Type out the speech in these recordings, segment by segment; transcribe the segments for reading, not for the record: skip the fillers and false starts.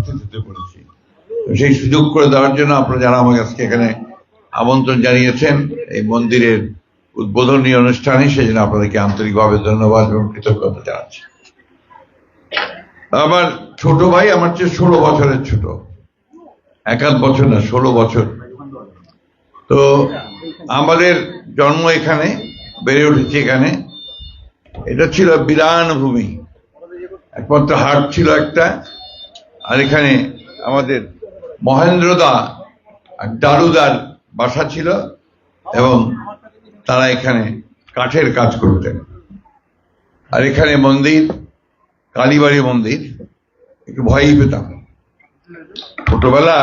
উপস্থিত হতে পেরেছি। সেই সুযোগ করে দেওয়ার জন্য আপনারা যারা আমাকে আজকে এখানে আমন্ত্রণ জানিয়েছেন এই মন্দিরের উদ্বোধনী অনুষ্ঠানে, সেই জন্য আপনাদেরকে আন্তরিকভাবে ধন্যবাদ এবং কৃতজ্ঞতা জানাচ্ছি। আমার ছোট ভাই আমার চেয়ে 16 বছরের ছোট, 1 বছর না 16 বছর। তো আমাদের জন্ম এখানে, বেড়ে উঠেছি এখানে। এটা ছিল বিরান ভূমি, একমাত্র হাট ছিল একটা। আর এখানে আমাদের মহেন্দ্রদা আর দারুদার বাসা ছিল এবং তারা এখানে কাঠের কাজ করতেন। আর এখানে মন্দির, কালীবাড়ি মন্দির, একটু ভয়ই পেতাম ছোটবেলা।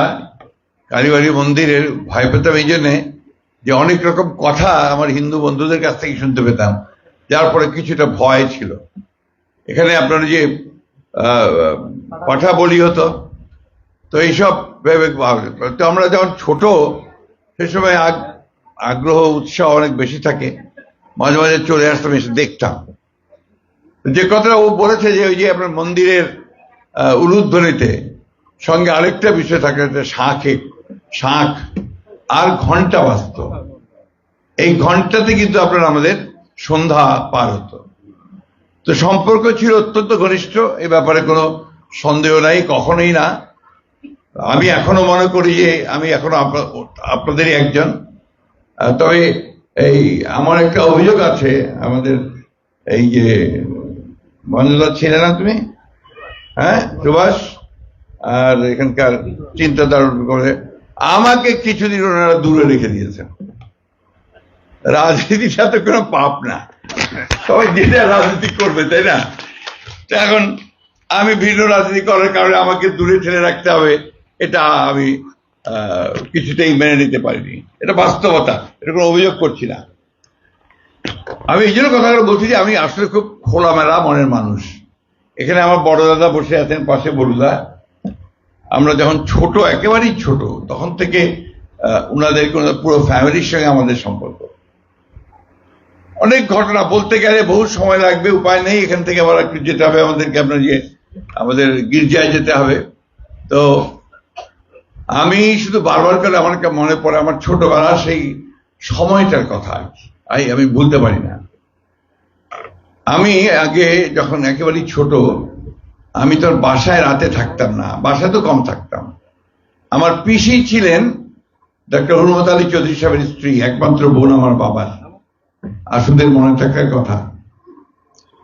কালীবাড়ি মন্দিরের ভয় পেতাম এই জন্যে যে অনেক রকম কথা আমার হিন্দু বন্ধুদের কাছ থেকে শুনতে পেতাম, যার পরে কিছুটা ভয় ছিল। এখানে আপনার যে কথা বলি হতো, তো এইসব ভেবে তো আমরা যখন ছোট, সে সময় আগ্রহ উৎসাহ অনেক বেশি থাকে, মাঝে মাঝে চলে আসতাম, এসে দেখতাম। যে কথাটা ও বলেছে যে ওই যে আপনার মন্দিরের উলুধ্বনিতে সঙ্গে আরেকটা বিষয় থাকে, শাঁখ আর ঘন্টা বাজত। এই ঘন্টাতে কিন্তু আপনার আমাদের সন্ধ্যা পার হতো। তো সম্পর্ক ছিল অত্যন্ত ঘনিষ্ঠ, এ ব্যাপারে কোনো সন্দেহ নাই, কখনোই না। আমি এখনো মনে করি যে আমি এখনো আপনাদেরই একজন। তবে এই আমার একটা অভিযোগ আছে, আমাদের এই যে মঞ্জুদা ছিলে না তুমি, হ্যাঁ সুভাষ, আর এখানকার চিন্তাধারা করে আমাকে কিছুদিন ওনারা দূরে রেখে দিয়েছেন। রাজনীতির সাথে কোনো পাপ না, সবাই যেটা রাজনীতি করবে, তাই না? এখন আমি ভিন্ন রাজনীতি করার কারণে আমাকে দূরে ঠেলে রাখতে হবে, এটা আমি কিছুতেই মেনে নিতে পারিনি। এটা বাস্তবতা, এটা কোনো অভিযোগ করছি না। আমি এই জন্য কথাগুলো বলছি যে আমি আসলে খুব খোলামেলা মনের মানুষ। এখানে আমার বড় দাদা বসে আছেন পাশে, বড়ুদা। আমরা যখন ছোট, একেবারেই ছোট, তখন থেকে ওনাদের পুরো ফ্যামিলির সঙ্গে আমাদের সম্পর্ক। অনেক ঘটনা বলতে গেলে বহু সময় লাগবে, উপায় নেই। এখান থেকে আবার একটু যেতে হবে আমাদেরকে, আপনার যে আমাদের গির্জায় যেতে হবে। তো আমি শুধু বারবার করে আমার মনে পড়ে আমার ছোটবেলা সেই সময়টার কথা, আমি ভুলতে পারি না। আমি আগে যখন একেবারেই ছোট, আমি তোর বাসায় রাতে থাকতাম না, বাসায় তো কম থাকতাম। আমার পিসি ছিলেন ডক্টর হরমত আলী চৌধুরী সাহেবের স্ত্রী, একমাত্র বোন আমার বাবার, আসলে মনে থাকার কথা।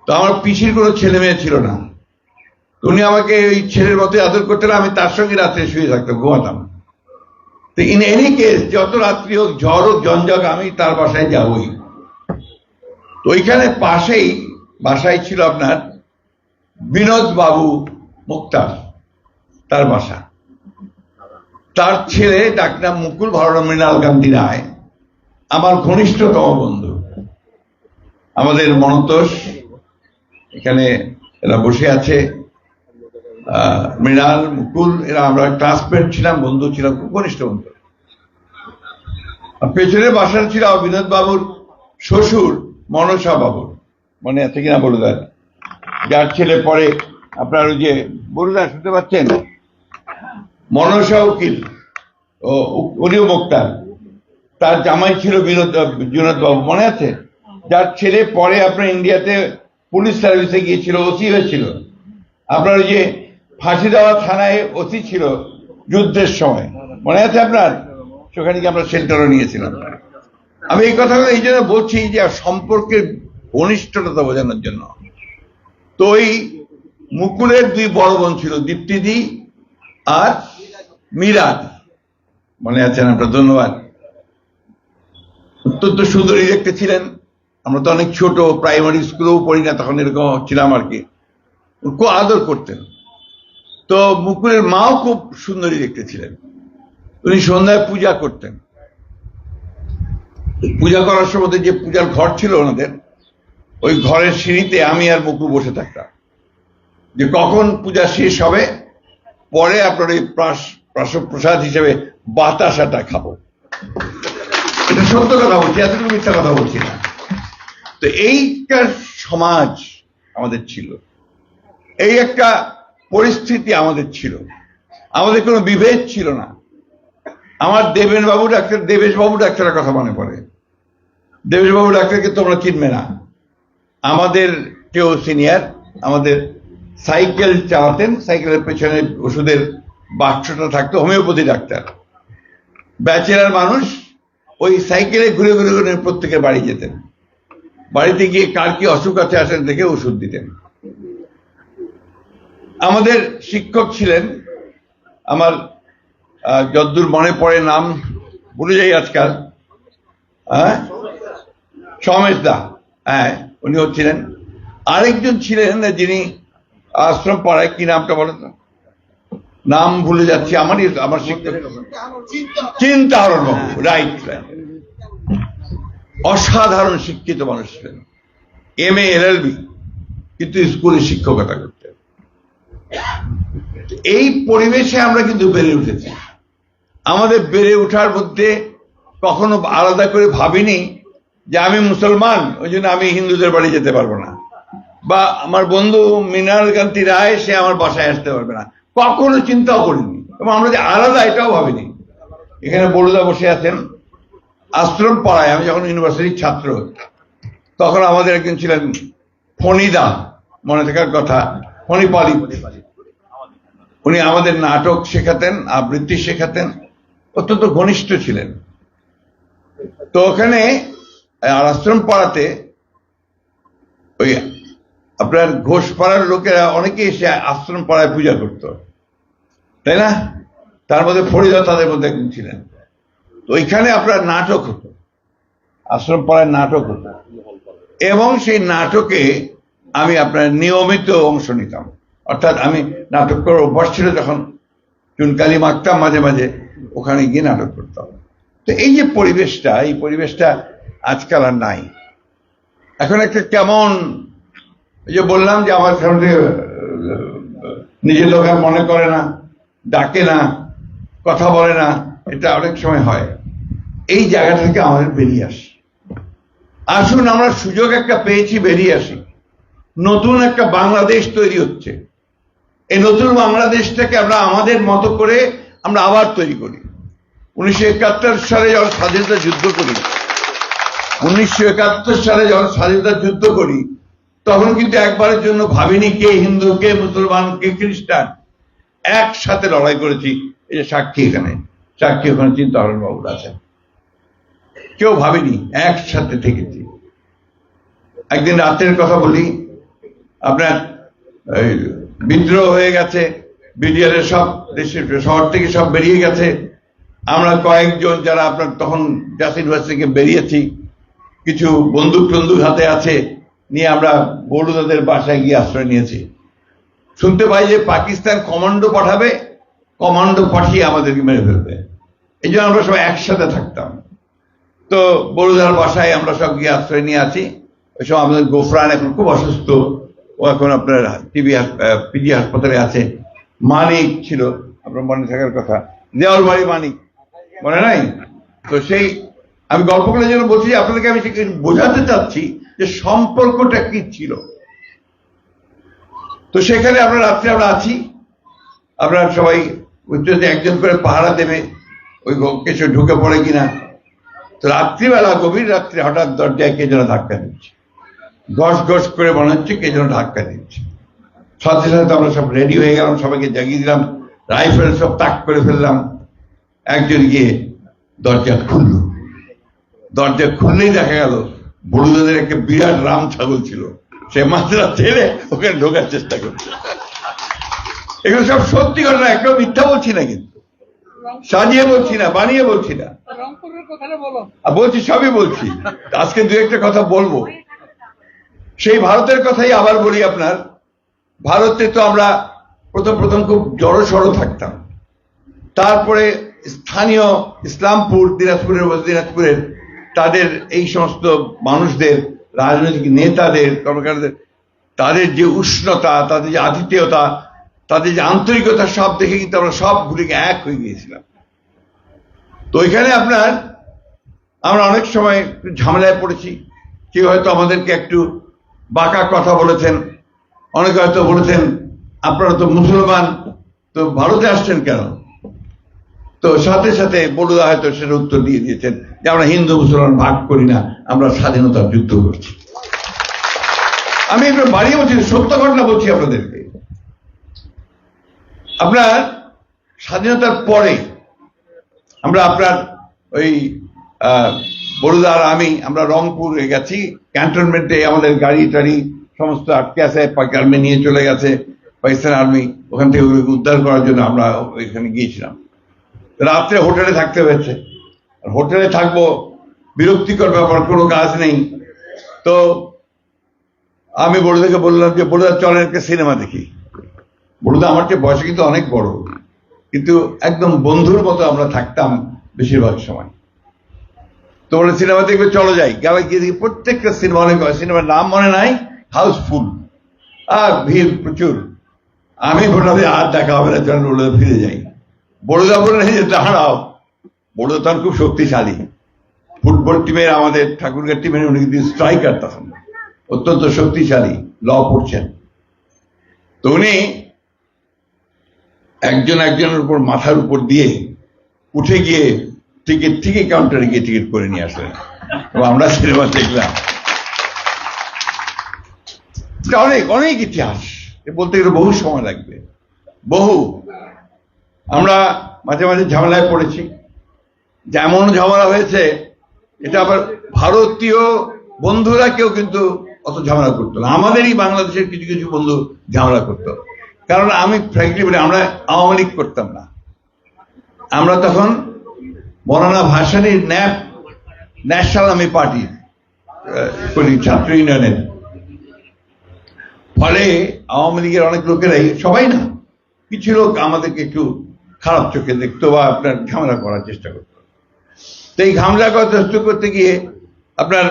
তো আমার পিসির কোনো ছেলে মেয়ে ছিল না, উনি আমাকে ওই ছেলের মতো আদর করতেন, আমি তার সঙ্গে রাত্রে শুয়ে থাকতাম, ঘুমাতাম। তো ইন এনি কেস, যত রাত্রি হোক, ঝড় হোক, জঞ্জক, আমি তার বাসায় যাবই। তো ওইখানে পাশেই বাসায় ছিল আপনার বিনোদ বাবু মুক্তার, তার বাসা। তার ছেলে ডাকনাম মুকুল, ভালো মৃণাল কান্তি রায়, আমার ঘনিষ্ঠতম বন্ধু। আমাদের মনতোষ এখানে এরা বসে আছে, মৃণাল, মুকুল, এরা আমরা ক্লাসমেট ছিলাম, বন্ধু ছিলাম, খুব ঘনিষ্ঠ বন্ধু। পেছনের বাসার ছিল বিনোদ বাবুর শ্বশুর মনসা বাবুর, মনে আছে কিনা বলুদা, যার ছেলে পরে আপনার ওই যে বলুদা শুনতে পাচ্ছেন, মনসা উকিল, ও উনিও মুক্তার, তার জামাই ছিল বিনোদ বাবু, মনে আছে? যার ছেলে পরে আপনার ইন্ডিয়াতে পুলিশ সার্ভিসে গিয়েছিল, ওসি হয়েছিল। আপনার ওই যে ফাঁসি দেওয়া থানায় ওসি ছিল যুদ্ধের সময়, মনে আছে আপনার? সেখানে আমরা সেন্টারও নিয়েছিলাম। আমি এই কথাগুলো এই জন্য বলছি যে সম্পর্কের ঘনিষ্ঠতা বোঝানোর জন্য। তো ওই মুকুলের 2 বড় বোন ছিল, দীপ্তিদি আর মিরাজ, মনে আছেন আপনার? ধন্যবাদ। অত্যন্ত সুন্দরী দেখতে ছিলেন। আমরা তো অনেক ছোট, প্রাইমারি স্কুলেও পড়ি না তখন, এরকম ছিলাম আর কি। খুব আদর করতেন। তো মুকুলের মাও খুব সুন্দরী দেখতে ছিলেন। উনি সন্ধ্যায় পূজা করতেন। পূজা করার সময় যে পূজার ঘর ছিল ওনাদের, ওই ঘরের সিঁড়িতে আমি আর মুকুল বসে থাকতাম, যে কখন পূজা শেষ হবে, পরে আপনার ওই প্রসাদ হিসেবে বাতাসাটা খাবো। এটা সত্য কথা বলছি, এতটুকু মিথ্যা কথা বলছি না। তো এইটা সমাজ আমাদের ছিল, এই একটা পরিস্থিতি আমাদের ছিল। আমাদের কোনো বিভেদ ছিল না। আমার দেবেশবাবু ডাক্তারের কথা মনে পড়ে। দেবেশবাবু ডাক্তারকে তোমরা চিনবে না, আমাদের কেউ সিনিয়র, আমাদের সাইকেল চালাতেন, সাইকেলের পেছনে ওষুধের বাক্সটা থাকতো, হোমিওপ্যাথি ডাক্তার, ব্যাচেলার মানুষ, ওই সাইকেলে ঘুরে ঘুরে ঘুরে প্রত্যেকের বাড়ি যেতেন, বাড়িতে গিয়ে কার কি অসুখ আছে আসেন দেখে ওষুধ দিতেন। আমাদের শিক্ষক ছিলেন, আমার যদ্দূর মনে পড়ে, নাম ভুলে যাই আজকাল, সমেশ দা, হ্যাঁ উনি হচ্ছিলেন। আরেকজন ছিলেন যিনি আশ্রম পাড়ায়, কি নামটা বলেন, নাম ভুলে যাচ্ছি, আমার শিক্ষক চিন্তাহরণ বাবু, রাইট। অসাধারণ শিক্ষিত মানুষ ছিলেন, MA LLB, কিন্তু স্কুলে শিক্ষকতা করতেন। এই পরিবেশে আমরা কিন্তু বেড়ে উঠেছি। আমাদের বেড়ে ওঠার মধ্যে কখনো আলাদা করে ভাবিনি যে আমি মুসলমান, ওই জন্য আমি হিন্দুদের বাড়ি যেতে পারবো না, বা আমার বন্ধু মৃণাল কান্তি রায় সে আমার বাসায় আসতে পারবে না, কখনো চিন্তাও করিনি। এবং আমরা যে আলাদা এটাও ভাবিনি। এখানে বড়ুদা বসে আছেন, আশ্রম পাড়ায় আমি যখন ইউনিভার্সিটির ছাত্র, তখন আমাদের একজন ছিলেন ফণিদা, মনে থাকার কথা, ফণিপালি। উনি আমাদের নাটক শেখাতেন, আবৃত্তি শেখাতেন, অত্যন্ত ঘনিষ্ঠ ছিলেন। তো ওখানে আশ্রম পাড়াতে ওই আপনার ঘোষপাড়ার লোকেরা অনেকে এসে আশ্রম পাড়ায় পূজা করত, তাই না? তার মধ্যে ফরিদা তাদের মধ্যে একজন ছিলেন। তো ওইখানে আপনার নাটক হতো, আশ্রম পাড়ায় নাটক হতো, এবং সেই নাটকে আমি আপনার নিয়মিত অংশ নিতাম। অর্থাৎ আমি নাটক করার অভ্যাস ছিল, যখন চুনকালি মাখতাম মাঝে মাঝে, ওখানে গিয়ে নাটক করতাম। তো এই যে পরিবেশটা, এই পরিবেশটা আজকাল আর নাই। এখন একটা কেমন, যে বললাম যে আমার সামনে নিজের লোক আর মনে করে না, ডাকে না, কথা বলে না, এটা অনেক সময় হয়। এই জায়গা থেকে আমাদের বেরিয়ে আসি। আসুন, আমরা সুযোগ একটা পেয়েছি, বেরিয়ে আসি। নতুন একটা বাংলাদেশ তৈরি হচ্ছে। এই নতুন বাংলাদেশটাকে আমরা আমাদের মতো করে আমরা আবার তৈরি করি। 1971 সালে যখন স্বাধীনতা যুদ্ধ করি, 1971 সালে যখন স্বাধীনতা যুদ্ধ করি, তখন কিন্তু একবারের জন্য ভাবিনি কে হিন্দু, কে মুসলমান, কে খ্রিস্টান, একসাথে লড়াই করেছি। এই যে সাক্ষী, এখানে সাক্ষী, ওখানে চিন্তাহরণ বাবুরা আছেন, কেউ ভাবিনি, একসাথে থেকেছি। একদিন রাতের কথা বলি, আপনার বিদ্রোহ হয়ে গেছে, বিডিআরের সব দেশের শহর থেকে সব বেরিয়ে গেছে। আমরা কয়েকজন যারা আপনার তখন জাতীয় ইউনিভার্সিটি থেকে বেরিয়েছি, কিছু বন্দুক টন্দুক হাতে আছে, নিয়ে আমরা বড়ুদাদের বাসায় গিয়ে আশ্রয় নিয়েছি। শুনতে পাই যে পাকিস্তান কমান্ডো পাঠাবে, কমান্ডো পাঠিয়ে আমাদেরকে মেরে ফেলবে। এই জন্য আমরা সবাই একসাথে থাকতাম। তো বড়ুদার বাসায় আমরা সব গিয়ে আশ্রয় নিয়ে আছি। ওই সময় আমাদের গোফরান এখন খুব অসুস্থ, ও এখন আপনার পিজি হাসপাতালে আছে। মানিক ছিল, আপনার মনে থাকার কথা, দেওয়ালবাড়ি মানিক, মনে নাই? তো সেই আমি গল্প করে যেন বলছি, আপনাদেরকে আমি বোঝাতে চাচ্ছি যে সম্পর্কটা কি ছিল। তো সেখানে আমরা রাত্রে আমরা আছি, আপনারা সবাই উচ্চতে একজন করে পাহারা দেবে, ওই কিছু ঢুকে পড়ে কিনা। তো রাত্রিবেলা, গভীর রাত্রে হঠাৎ দরজায় কে যেন ধাক্কা দিচ্ছে, ঘস ঘস করে মনে হচ্ছে কে যেন ধাক্কা দিচ্ছে। সাথে সাথে আমরা সব রেডি হয়ে গেলাম, সবাইকে জাগিয়ে দিলাম, রাইফেল সব তাক করে ফেললাম। একজন গিয়ে দরজা খুলল, দরজা খুললেই দেখা গেল বড়ুদাদের একটা বিরাট রাম ছাগল ছিল, সে মাত্রা ছেড়ে ওখানে ঢোকার চেষ্টা করছে। এগুলো সব সত্যি ঘটনা, একটাও মিথ্যা বলছি না, কিন্তু সাজিয়ে বলছি না, বানিয়ে বলছি না, বলছি সবই বলছি। আজকে দু একটা কথা বলবো। সেই ভারতের কথাই আবার বলি। আপনার ভারতে তো আমরা প্রথম খুব জড়সড় থাকতাম, তারপরে স্থানীয় ইসলামপুর, দিনাজপুরের তাদের এই সমস্ত মানুষদের, রাজনৈতিক নেতাদের, কর্মকারদের, তাদের যে উষ্ণতা, তাদের যে আতিথেয়তা, তাদের যে আন্তরিকতা, সব দেখে কিন্তু আমরা সব ভুলে এক হয়ে গিয়েছিলাম। তো ওইখানে আপনার আমরা অনেক সময় ঝামেলায় পড়েছি। কেউ হয়তো আমাদেরকে একটু বাঁকা কথা বলেছেন, অনেকে হয়তো বলেছেন আপনারা তো মুসলমান, তো ভারতে আসছেন কেন? তো সাথে সাথে বড়ুদা হয়তো সেটা উত্তর দিয়ে দিয়েছেন যে আমরা হিন্দু মুসলমান ভাগ করি না, আমরা স্বাধীনতার যুদ্ধ করছি। আমি একটু বাড়িয়ে বলছি, সত্য ঘটনা বলছি আপনাদেরকে। আপনার স্বাধীনতার পরে আমরা আপনার ওই বড়ুদা আর আমরা রংপুরে গেছি, ক্যান্টনমেন্টে আমাদের গাড়ি টাড়ি সমস্ত আটকে আছে, আর্মি নিয়ে চলে গেছে, পাকিস্তান আর্মি, ওখান থেকে উদ্ধার করার জন্য আমরা ওইখানে গিয়েছিলাম। রাত্রে হোটেলে থাকতে হয়েছে, হোটেলে থাকবো, বিরক্তিকর ব্যাপার, কোনো কাজ নেই। তো আমি বড়ুদাকে বললাম যে বড়ুদা চলেন একটা সিনেমা দেখি। বড়ুদা আমার চেয়ে বয়সে কিন্তু অনেক বড়, কিন্তু একদম বন্ধুর মতো আমরা থাকতাম বেশিরভাগ সময়। তো বলে সিনেমা দেখবে, চলো যাই। গেলে গিয়ে দেখি প্রত্যেকটা সিনেমা, অনেক সিনেমার নাম মনে নাই, হাউসফুল আর ভিড় প্রচুর। আমি বললাম আর দেখা হবে না, চলেন বড়ুদা ফিরে যাই। বড়ুদা বললেন যে দাঁড়াও, বড়ুদা তখন খুব শক্তিশালী, ফুটবল টিমের, আমাদের ঠাকুরগাঁর টিমের উনি কিন্তু স্ট্রাইকার, তখন অত্যন্ত শক্তিশালী, ল পড়ছেন। তো উনি একজনের উপর মাথার উপর দিয়ে উঠে গিয়ে টিকিট কাউন্টারে গিয়ে টিকিট করে নিয়ে আসলেন এবং আমরা সিনেমা দেখলাম। অনেক অনেক ইতিহাস, বলতে গেলে বহু সময় লাগবে, বহু। আমরা মাঝে মাঝে ঝামেলায় পড়েছি, যেমন ঝামেলা হয়েছে, এটা আবার ভারতীয় বন্ধুরা কেউ কিন্তু অত ঝামেলা করতো না, আমাদেরই বাংলাদেশের কিছু কিছু বন্ধু ঝামেলা করতো। কারণ আমি ফ্র্যাঙ্কলি বলি, আমরা আওয়ামী লীগ করতাম না, আমরা তখন মৌলানা ভাসানীর ন্যাশনাল আর্মি পার্টির করি, ছাত্র ইউনিয়নের। ফলে আওয়ামী লীগের অনেক লোকেরাই, সবাই না, কিছু লোক আমাদেরকে একটু খারাপ চোখে দেখতো বা আপনার ঝামেলা করার চেষ্টা করতো। তো এই ঝামেলা করার চেষ্টা করতে গিয়ে আপনার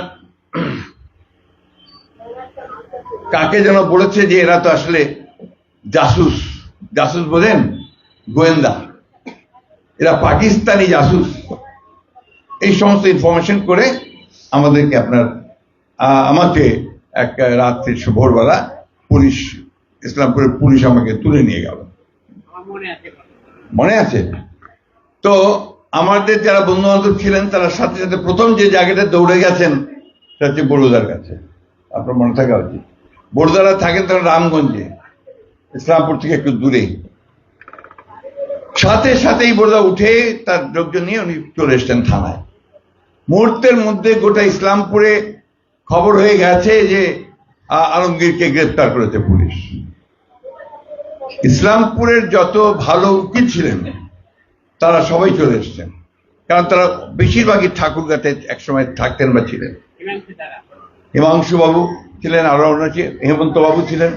কাকে যেন বলেছে যে এরা তো আসলে জাসুস, জাসুস বোঝেন, গোয়েন্দা, এরা পাকিস্তানি জাসুস, এই সমস্ত ইনফরমেশন করে আমাদেরকে আমাকে এক রাত্রি ভোরবেলা পুলিশ, ইসলামপুরের পুলিশ আমাকে তুলে নিয়ে গেল, মনে আছে? তো আমাদের যারা বন্ধু বান্ধব ছিলেন তারা সাথে সাথে প্রথম যে জায়গাটা দৌড়ে গেছেন সেটা হচ্ছে বড়ুদার কাছে। আপনার মনে থাকা উচিত, বড়ুদারা থাকেন তারা রামগঞ্জে, ইসলামপুর থেকে একটু দূরে। সাথে সাথেই বড়ুদা উঠে তার লোকজন নিয়ে উনি চলে এসছেন থানায়। মুহূর্তের মধ্যে গোটা ইসলামপুরে খবর হয়ে গেছে যে আলমগীরকে গ্রেফতার করেছে পুলিশ। ইসলামপুরের যত ভালো উকিল ছিলেন তারা সবাই চলে এসছেন, কারণ তারা বেশিরভাগই ঠাকুরগাঁতে একসময় থাকতেন বা ছিলেন। হিমাংশু বাবু ছিলেন, আরো হেমন্ত বাবু ছিলেন।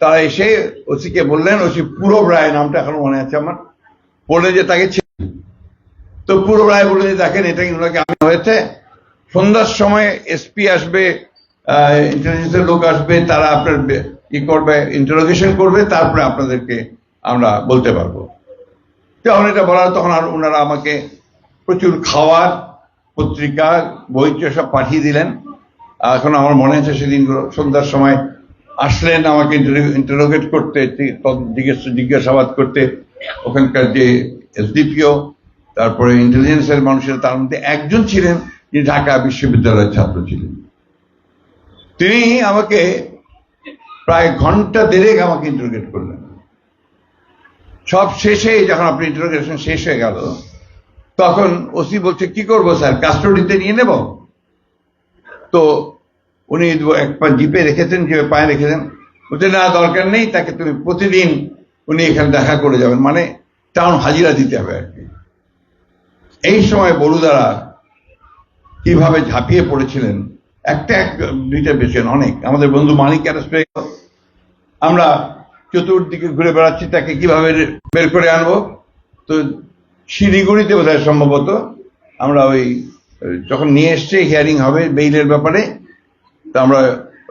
তারা এসে ওসিকে বললেন, ওসি পূরব রায়, নামটা এখনো মনে আছে আমার, বললেন যে তাকে। তো পূরব রায় বললেন যে দেখেন, এটা ওনাকে আমি হয়েছে, সন্ধ্যার সময় এসপি আসবে, ইন্টেলিজেন্সের লোক আসবে, তারা আপনার করবে, ইন্টারোগেশন করবে, তারপরে আপনাদেরকে আমরা বলতে পারবো। যখন এটা বলার তখন আর ওনারা আমাকে প্রচুর খাওয়ার, পত্রিকা, বই সব পাঠিয়ে দিলেন। এখন আমার মনে আছে সেদিন সন্ধ্যার সময় আসলেন আমাকে ইন্টারোগেট করতে, জিজ্ঞাসাবাদ করতে, ওখানকার যে এসডিপিও, তারপরে ইন্টেলিজেন্সের মানুষের, তার মধ্যে একজন ছিলেন যিনি ঢাকা বিশ্ববিদ্যালয়ের ছাত্র ছিলেন। তিনি আমাকে প্রায় ঘন্টা দেড়েক আমাকে ইন্টারোগেট করলেন। সব শেষে যখন আপনি ইন্টারোগেশন শেষ হয়ে গেল, তখন ওসি বলছে কি করবো স্যার, কাস্টডিতে নিয়ে নেব? তো উনি এক পা জিপে রেখেছেন, জিপে পায়ে রেখেছেন, বলছে না দরকার নেই, তাকে তুমি প্রতিদিন উনি এখানে দেখা করে যাবেন, মানে টাউন হাজিরা দিতে হবে আর কি। এই সময় বড়ুদারা কিভাবে ঝাঁপিয়ে পড়েছিলেন, একটা দুইটা বেশি অনেক। আমাদের বন্ধু মানিক অ্যারেস্ট হয়ে গেল, আমরা চতুর্দিকে ঘুরে বেড়াচ্ছি তাকে কিভাবে বের করে আনবো। তো শিলিগুড়িতে বোধহয় সম্ভবত আমরা ওই যখন নিয়ে এসছে হিয়ারিং হবে বেইলের ব্যাপারে, তো আমরা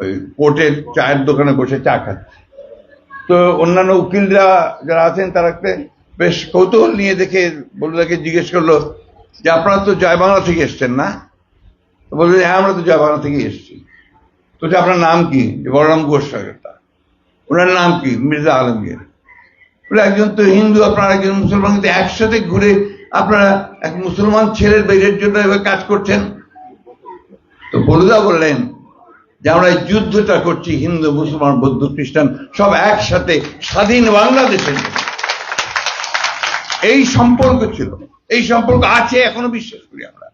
ওই কোর্টের চায়ের দোকানে বসে চা খাচ্ছি। তো অন্যান্য উকিলরা যারা আছেন তারা বেশ কৌতূহল নিয়ে দেখে বলুদাকে জিজ্ঞেস করলো যে আপনারা তো জয় বাংলা থেকে এসছেন না? তো বললো হ্যাঁ আমরা তো জয় বাংলা থেকে এসছি। তো আপনার নাম কি? বলরাম ঘোষ, ওনার নাম কি? মির্জা আলমগীর। একজন তো হিন্দু, আপনারা একজন মুসলমান, কিন্তু একসাথে ঘুরে আপনারা এক মুসলমান ছেলের বেড়ের জন্য এভাবে কাজ করছেন। তো বলুদা বললেন যে আমরা এই যুদ্ধটা করছি হিন্দু, মুসলমান, বৌদ্ধ, খ্রিস্টান সব একসাথে স্বাধীন বাংলাদেশের। এই সম্পর্ক ছিল, এই সম্পর্ক আছে, এখনো বিশ্বাস করি আমরা।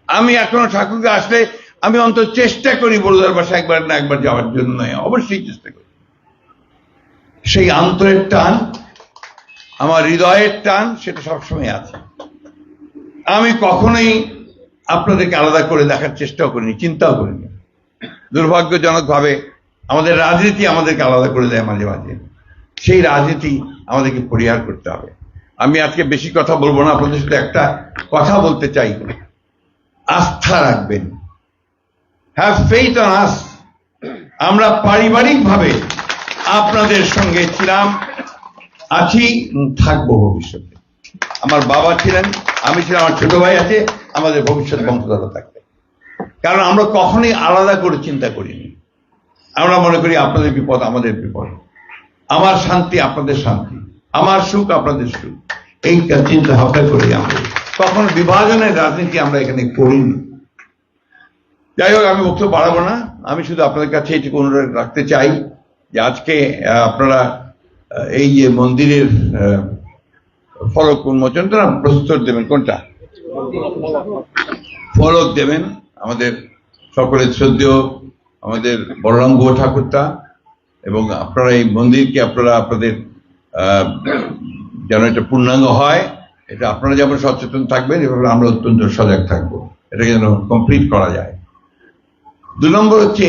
আমি এখনো ঠাকুরকে আসলে আমি অন্তত চেষ্টা করি বলুদার বাসায় একবার না একবার যাওয়ার জন্য, অবশ্যই চেষ্টা করি। সেই আন্তরের টান, আমার হৃদয়ের টান, সেটা সবসময় আছে। আমি কখনোই আপনাদেরকে আলাদা করে দেখার চেষ্টাও করিনি, চিন্তাও করিনি। দুর্ভাগ্যজনকভাবে আমাদের রাজনীতি আমাদেরকে আলাদা করে দেয় মাঝে মাঝে। সেই রাজনীতি আমাদেরকে পরিহার করতে হবে। আমি আজকে বেশি কথা বলবো না, আপনাদের সাথে একটা কথা বলতে চাই। আস্থা রাখবেন, হ্যাভ ফেইথ অন আস। আমরা পারিবারিকভাবে আপনাদের সঙ্গে ছিলাম, আছি, থাকবো ভবিষ্যতে। আমার বাবা ছিলেন, আমি ছিলাম, আমার ছোট ভাই আছে, আমাদের ভবিষ্যৎ বংশধর থাকবে। কারণ আমরা কখনোই আলাদা করে চিন্তা করিনি। আমরা মনে করি আপনাদের বিপদ আমাদের বিপদ, আমার শান্তি আপনাদের শান্তি, আমার সুখ আপনাদের সুখ, এই চিন্তা ভাবনা করি আমরা। কখনো বিভাজনের রাজনীতি আমরা এখানে করিনি। যাই হোক, আমি বক্তব্য বাড়াবো না। আমি শুধু আপনাদের কাছে এইটুকু অনুরোধ রাখতে চাই যে আজকে আপনারা এই যে মন্দিরের ফলক উন্মোচন তো না, প্রস্তর দেবেন, কোনটা ফলক দেবেন, আমাদের সকলের শ্রদ্ধেয় আমাদের বলরাম গুহ ঠাকুরতা, এবং আপনারা এই মন্দিরকে আপনারা আপনাদের যেন এটা পূর্ণাঙ্গ হয়, এটা আপনারা যেমন সচেতন থাকবেন, এভাবে আমরা অত্যন্ত সজাগ থাকবো, এটাকে যেন কমপ্লিট করা যায়। 2 নম্বর হচ্ছে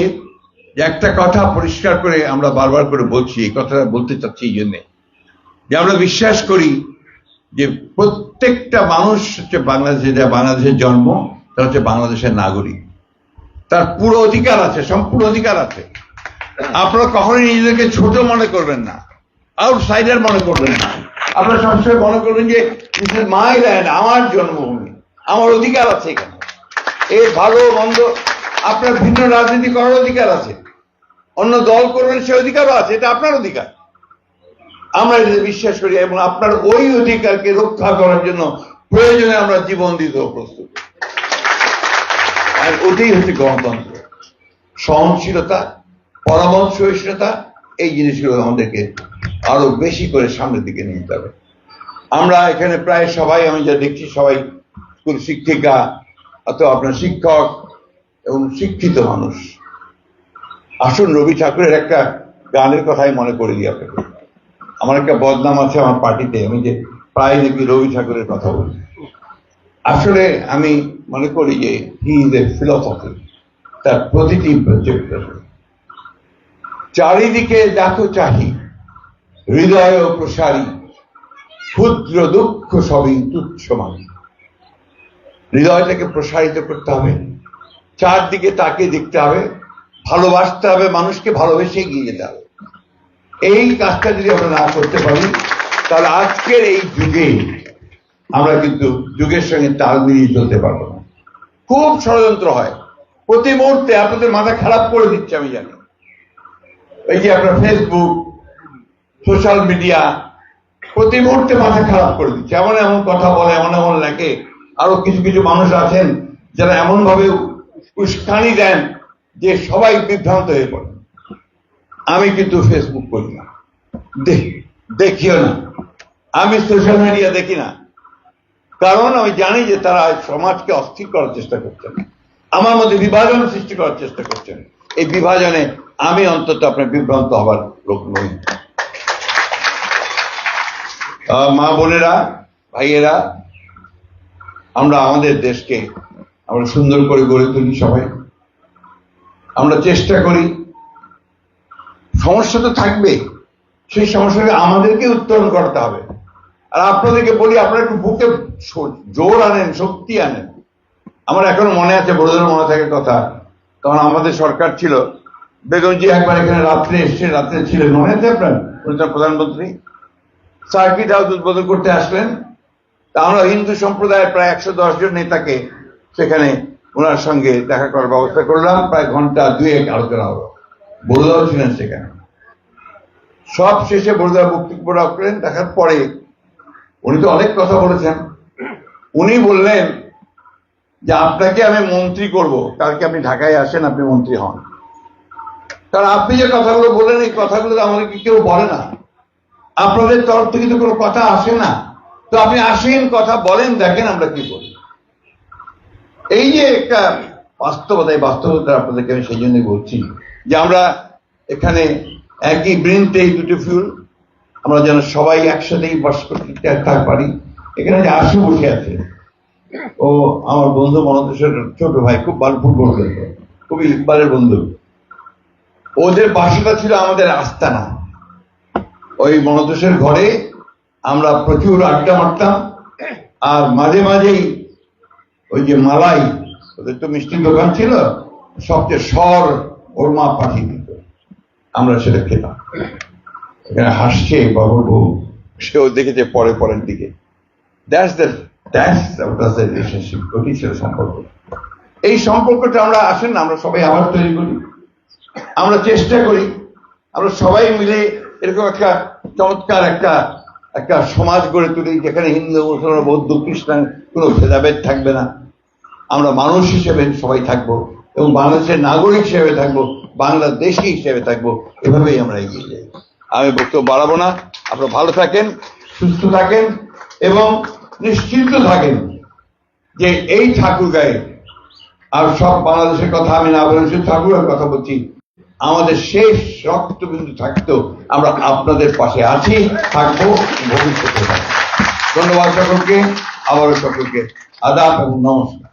যে একটা কথা পরিষ্কার করে আমরা বারবার করে বলছি, এই কথাটা বলতে চাচ্ছি এই জন্যে যে আমরা বিশ্বাস করি যে প্রত্যেকটা মানুষ হচ্ছে বাংলাদেশে, যা বাংলাদেশের জন্ম, তার হচ্ছে বাংলাদেশের নাগরিক, তার পুরো অধিকার আছে, সম্পূর্ণ অধিকার আছে। আপনারা কখনোই নিজেদেরকে ছোট মনে করবেন না, আউটসাইডার মনে করবেন না। আপনারা সবসময় মনে করবেন যে দিস ইজ মাই ল্যান্ড, আমার জন্মভূমি, আমার অধিকার আছে এখানে। এর ভালো মন্দ আপনার ভিন্ন রাজনীতি করার অধিকার আছে, অন্য দল করবেন সে অধিকারও আছে, এটা আপনার অধিকার। আমরা এটা বিশ্বাস করি, এবং আপনার ওই অধিকারকে রক্ষা করার জন্য প্রয়োজনে আমরা জীবন দিতেও প্রস্তুত। আর ওটাই হচ্ছে গণতন্ত্র। সহনশীলতা, পরামর্শহীনতা, এই জিনিসগুলো আমাদেরকে আরো বেশি করে সামনের দিকে নিয়ে যেতে হবে। আমরা এখানে প্রায় সবাই, আমি যা দেখছি, সবাই স্কুল শিক্ষিকা অথবা আপনার শিক্ষক এবং শিক্ষিত মানুষ। আসুন রবি ঠাকুরের একটা গানের কথাই মনে করে দিই আপনাকে। আমার একটা বদনাম আছে আমার পার্টিতে, আমি যে প্রায় নাকি রবি ঠাকুরের কথা বলি। আসলে আমি মনে করি যে হি ইজ এ ফিলসফি, তার প্রতিটি চারিদিকে দেখো চাহি, হৃদয় প্রসারী, ক্ষুদ্র দুঃখ সবই তুচ্ছ মানি। হৃদয়টাকে প্রসারিত করতে হবে, চারদিকে তাকে দেখতে হবে, ভালোবাসতে হবে, মানুষকে ভালোবেসে এগিয়ে যেতে হবে। এই কাজটা যদি আমরা না করতে পারি, তাহলে আজকের এই যুগে আমরা কিন্তু যুগের সঙ্গে তাল মিলিয়ে চলতে পারবো না। খুব ষড়যন্ত্র হয় প্রতি মুহূর্তে, আপনাদের মাথা খারাপ করে দিচ্ছে আমি জানি। এই যে আপনার ফেসবুক, সোশ্যাল মিডিয়া প্রতি মুহূর্তে মাথা খারাপ করে দিচ্ছে, এমন এমন কথা বলে, এমন এমন লেখে। আরো কিছু কিছু মানুষ আছেন যারা এমন ভাবে উস্কানি দেন যে সবাই বিভ্রান্ত হয়ে পড়ে। আমি কিন্তু ফেসবুক করি না, দেখিও না, আমি সোশ্যাল মিডিয়া দেখি না, কারণ আমি জানি যে তারা সমাজকে অস্থির করার চেষ্টা করছেন, আমার মধ্যে বিভাজন সৃষ্টি করার চেষ্টা করছেন। এই বিভাজনে আমি অন্তত আপনার বিভ্রান্ত হবার লোক নই। মা বোনেরা, ভাইয়েরা, আমরা আমাদের দেশকে আমরা সুন্দর করে গড়ে তুলি সবাই। আমরা চেষ্টা করি, সমস্যা তো থাকবে, সেই সমস্যাকে আমাদেরকে উত্তরণ করতে হবে। আর আপনাদেরকে বলি, আপনারা একটু বুকে জোর আনেন, শক্তি আনেন। আমার এখনো মনে আছে, বড়দের মনে থাকে কথা, তখন আমাদের সরকার ছিল, বেগমজি একবার এখানে রাত্রে এসছে, রাত্রে ছিলেন, মনে আছে আপনার? প্রধানমন্ত্রী সার্কিট হাউস উদ্বোধন করতে আসলেন। তা আমরা হিন্দু সম্প্রদায়ের প্রায় 110 জন নেতাকে সেখানে ওনার সঙ্গে দেখা করার ব্যবস্থা করলাম। প্রায় ঘন্টা 2 আলোচনা হলো, বড়দাও ছিলেন সেখানে। সব শেষে বড়ুয়া বক্তব্য রাখলেন। দেখার পরে উনি তো অনেক কথা বলেছেন, উনি বললেন যে আপনাকে আমি মন্ত্রী করব, কালকে আপনি ঢাকায় আসেন, আপনি মন্ত্রী হন। কারণ আপনি যে কথাগুলো বললেন এই কথাগুলো আমাদেরকে কেউ বলে না, আপনাদের তরফ থেকে তো কোনো কথা আসে না। তো আপনি আসেন, কথা বলেন, দেখেন আমরা কি করি। এই যে একটা বাস্তবতা, এই বাস্তবতা আপনাদেরকে আমি সেই জন্যই বলছি যে আমরা এখানে একই বৃন্তে এই দুটো ফুল, আমরা যেন সবাই একসাথেই বাস করতে পারি। এখানে যে আশু বসে আছে, ও আমার বন্ধু মনতেশের ছোট ভাই, খুব ভালো ফুটবল খেলত, খুবই ইকবালের বন্ধু। ওদের বাসাটা ছিল আমাদের আস্তানা। ওই মনতেশের ঘরে আমরা প্রচুর আড্ডা মারতাম, আর মাঝে মাঝেই ওই যে মালাই, ওদের তো মিষ্টির দোকান ছিল, সবচেয়ে সর ওর মা পাঠিয়ে দিত, আমরা সেটা খেতাম। এখানে হাসছে বাবুর বউ, সেও দেখেছে পরের দিকে। রিলেশনশিপ, ওটি ছিল সম্পর্ক। এই সম্পর্কটা আমরা আসেন না, আমরা সবাই আবার তৈরি করি, আমরা চেষ্টা করি, আমরা সবাই মিলে এরকম একটা চমৎকার একটা সমাজ গড়ে তুলি, যেখানে হিন্দু মুসলমান বৌদ্ধ খ্রিস্টান কোনো ভেদাভেদ থাকবে না। আমরা মানুষ হিসেবে সবাই থাকবো এবং বাংলাদেশের নাগরিক হিসেবে থাকবো, বাংলাদেশি হিসেবে থাকবো। এভাবেই আমরা এগিয়ে যাই। আমি বক্তব্য বাড়াবো না, আপনারা ভালো থাকেন, সুস্থ থাকেন এবং নিশ্চিন্ত থাকেন যে এই ঠাকুরগাঁয়ে, আর সব বাংলাদেশের কথা আমি না বলে শুধু ঠাকুরের কথা বলছি, আমাদের শেষ রক্তবিন্দু থাকতো আমরা আপনাদের পাশে আছি, থাকবো, ভবিষ্যতে থাকবো। ধন্যবাদ সকলকে, আবারও সকলকে আদাব এবং নমস্কার।